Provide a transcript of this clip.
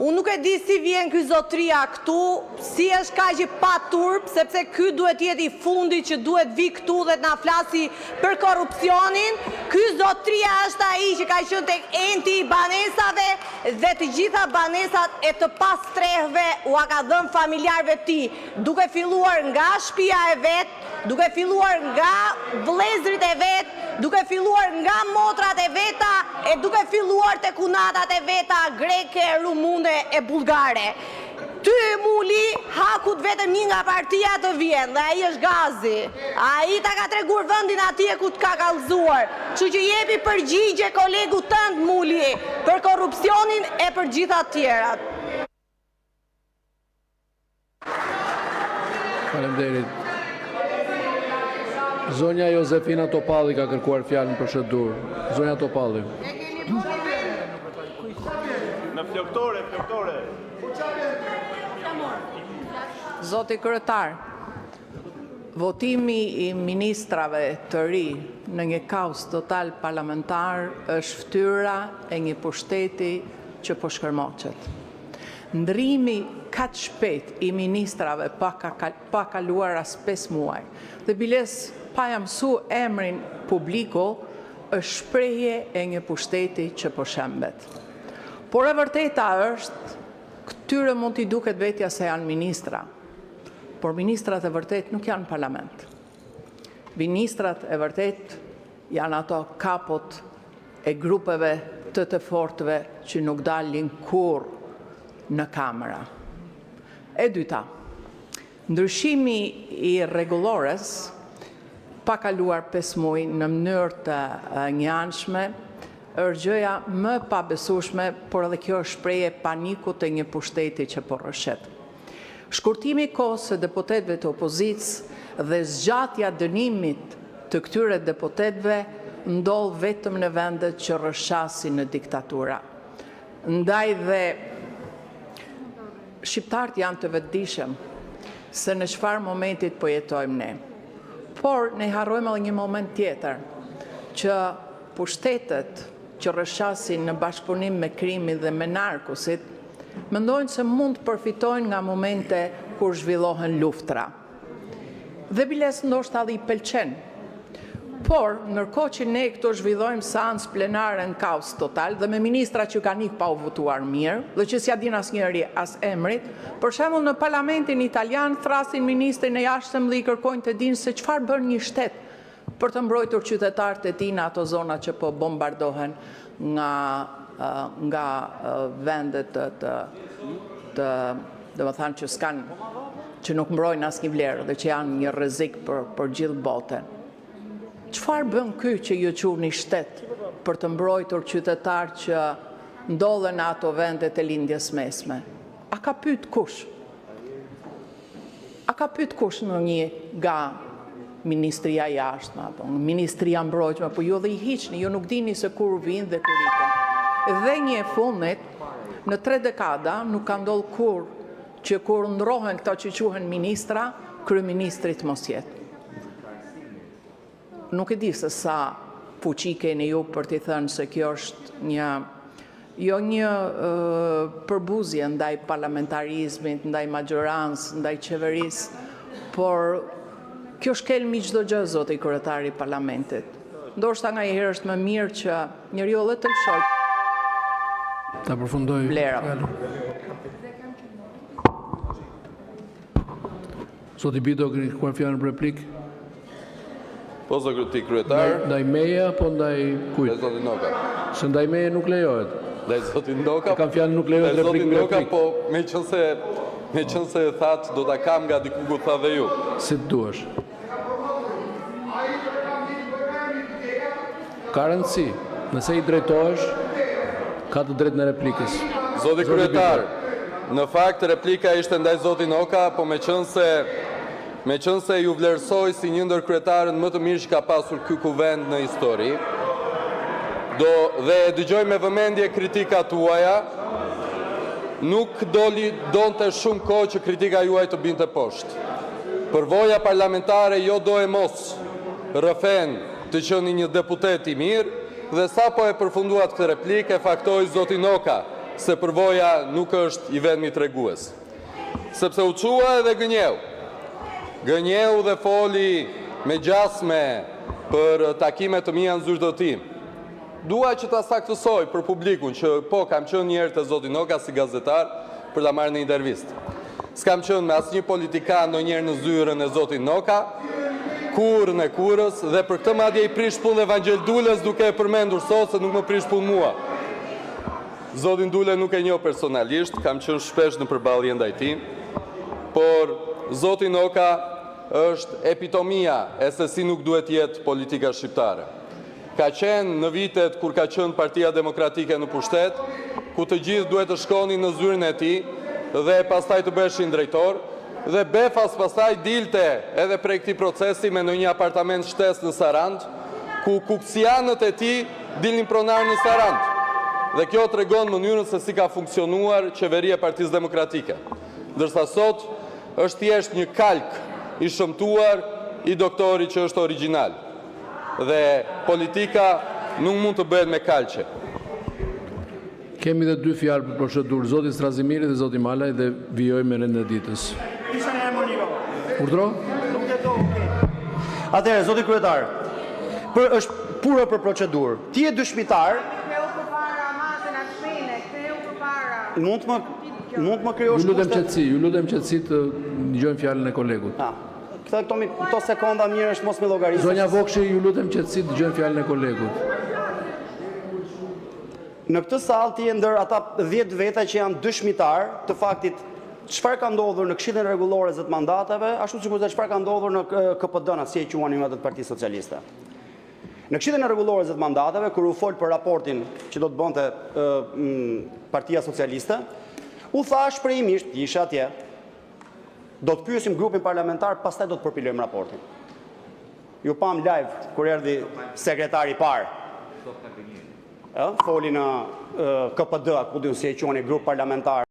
Unë nuk e di si vjen ky zotria këtu, si është kaq i paturp, sepse ky duhet jetë i fundit që duhet vi këtu dhe të na flasi për korrupsionin. Ky zotria është ai që ka qenë tek enti i banesave dhe të gjitha banesat e të pastrehve u ka dhënë familjarëve të tij, duke filluar nga shtëpia e vet, duke filluar nga vëllezërit e vet, duke filluar nga motrat e veta e duke filluar te kunatat e veta greke, rumune e bullgare. Ty Muli hakut vetëm një nga partia të vjen dhe ai është Gazi. Ai ta ka treguar vendin atje ku të ka kallëzuar. Kështu që jepi përgjigje kolegu tënd Muli për korrupsionin e për gjitha të tjerat. Faleminderit. Zonja Josefina Topalli ka kërkuar fjalën për shëndur. Zonja Topalli. Në floktore. Zoti kryetar, votimi i ministrave të ri në një kaos total parlamentar është ftyra e një pushteti që po shkërmoqet. Ndrimi kaq shpejt i ministrave pa kaluar as 5 muaj dhe biles pa ja mësu emrin publiku është shprehje e një pushteti që po shembet. Por e vërteta është, këtyre mund t'i duket vetja se janë ministra, por ministrat e vërtet nuk janë parlament. Ministrat e vërtet janë ato kapot e grupeve të fortëve që nuk dalin kur në kamera. E dyta, ndryshimi i rregullores pa kaluar 5 muaj në mënyrë të njëanshme është gjëja më pabesueshme, por edhe kjo është shprehje paniku të një pushteti që po rrëshet. Shkurtimi i kohës së deputetëve të opozicës dhe zgjatja dënimit të këtyre deputetëve ndodh vetëm në vendet që rrëshasin në diktatura. Ndaj dhe shqiptarët janë të vetëdijshëm se në çfarë momentit po jetojmë ne. Por ne harrojmë edhe një moment tjetër, që pushtetet që rrëshasin në bashkëpunim me krimin dhe me narkosit, mendojnë se mund të përfitojnë nga momente kur zhvillohen luftra. Dhe biles ndoshta edhe i pëlqen. Por, ndërkohë që ne këto zhvillojmë seancë plenare në kaos total dhe me ministra që kanë ikë pa u votuar mirë dhe që s'ja din asnjëri as emrit, për shembull në parlamentin italian thrasin ministrin e jashtëm dhe i kërkojnë të dinë se çfarë bën një shtet për të mbrojtur qytetarët e tij në ato zona që po bombardohen nga vendet që nuk mbrojnë asnjë vlerë dhe që janë një rrezik për gjithë botën. Çfarë bën ky që ju quhni shtet për të mbrojtur qytetarë që ndodhen në ato vendet e lindjes mesme? A ka pyet kush? A ka pyet kush në një nga Ministria e Jashtme apo Ministria e Mbrojtjes, po ju dhe i hiqni, ju nuk dini se kur vinë dhe kur ikën. Dhe një e fundit, në 3 dekada nuk ka ndodhur kur që kur ndrohen këta që quhen ministra, kryeministrit mos jetë. Nuk e di se sa fuqi keni ju për t'i thënë se kjo është një përbuzje ndaj parlamentarizmit, ndaj majorancës, ndaj qeverisë, por kjo shkel mi çdo gjë, zoti kryetari i parlamentit. Ndoshta nga herë është më mirë që njeriu edhe të lëshoj. Ta përfundoj. Vlera. Zoti Bido kërkuar fjalën për replik. Po zoti kryetar. Ndaj meje apo ndaj kujt? Ndaj zotit Noka. Se ndaj meje nuk lejohet. Ndaj zotit Noka. Kam fjalën nuk lejohet replik për replik. Po me qënë se thatë do ta kam nga diku ku tha dhe ju. Si të duash. Ka rëndësi. Nëse i drejtohesh, ka të drejtë në replikës. Zoti kryetar, në fakt replika ishte ndaj zotit Noka, po me qënë se ju vlerësoj si një ndër kryetarën më të mirë që ka pasur ky kuvend në histori, dhe dëgjoj me vëmendje kritikat tuaja, nuk donte shumë kohë që kritika juaj të binte poshtë. Përvoja parlamentare jo do e mos rrëfen të qeni një deputet i mirë, dhe sa po e përfunduat këtë replikë e faktoi zoti Noka, se përvoja nuk është i vetmi tregues. Sepse u qua edhe gënjeu dhe foli me gjasme për takime të mia në zyrtatim. Dua që ta saktësoj për publikun që po kam qenë një herë te zoti Noka si gazetar për ta marrë në intervistë. S'kam qenë me asnjë politikan ndonjëherë në zyrën e zotit Noka, kurrën e kurrës, dhe për këtë madje i prish punë Evangel Dulës duke e përmendur sot se nuk më prish punë mua. Zotin Dule nuk e njoh personalisht, kam qenë shpesh në përballje ndaj tij, por zoti Noka është epitomia e se si nuk duhet jetë politika shqiptare. Ka qenë në vitet kur ka qenë Partia Demokratike në pushtet, ku të gjithë duhet të shkonin në zyrën e tij dhe pastaj të bëheshin drejtor, dhe befas pastaj dilte edhe prej këtij procesi me në një apartament shtesë në Sarand, ku kuksianët e tij dilnin pronar në Sarand. Dhe kjo tregon mënyrën se si ka funksionuar qeveria e Partisë Demokratike. Ndërsa sot është thjesht një kalk i shëmtuar i doktorit që është origjinal. Dhe politika nuk mund të bëhet me kalqe. Kemi dhe 2 fjalë për procedurë, zoti Strazimiri dhe zoti Malaj, dhe vijoj me rendin e ditës. Urdhro? Atëherë, zoti kryetar, është pura për procedurë. Ti je dëshmitar. Mund të më krijosh kushte? Ju lutem qetësi të dëgjojmë fjalën e kolegut. Këto sekonda mirë është mos me llogarisë. Zonja Vokshi, ju lutem qetësi të dëgjojmë fjalën e kolegut. Në këtë sallë ti je ndër ata 10 veta që janë dëshmitar të faktit çfarë ka ndodhur në Këshillin Rregullor të Mandateve, ashtu sikur dhe çfarë ka ndodhur në KPD-n, si e quanin atë të Partisë Socialiste. Në Këshillin Rregullor të Mandateve, kur u fol për raportin që do të bënte Partia Socialiste, u thash shprehimisht, isha atje, do të pyesim grupin parlamentar, pastaj do të përpilojmë raportin. Ju pam live kur erdhi sekretari i parë. Foli në KPD, ku diun si e quani grup parlamentar.